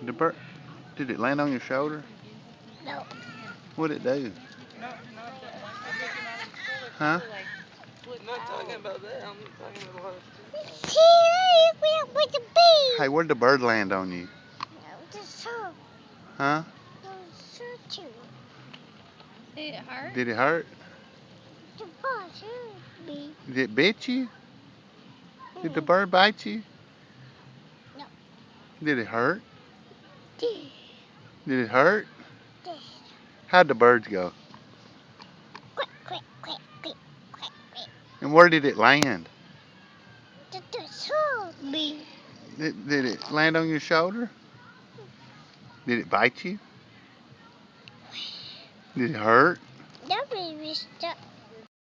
The bird, did it land on your shoulder? No. What'd it do? Huh? I'm not talking about that. I'm talking about a lot of stuff. See, with the bee. Hey, where'd the bird land on you? The sun. Huh? The sun too. Did it hurt? Did it hurt? The boss hurt me. Did it bit you? Did the bird bite you? No. Did it hurt? Did. Did it hurt? Did. How'd the birds go? Quick, quick, quick, quick, quick, quick. And where did it land? The sun me. Did it land on your shoulder? Did it bite you? Did it hurt? That baby stuck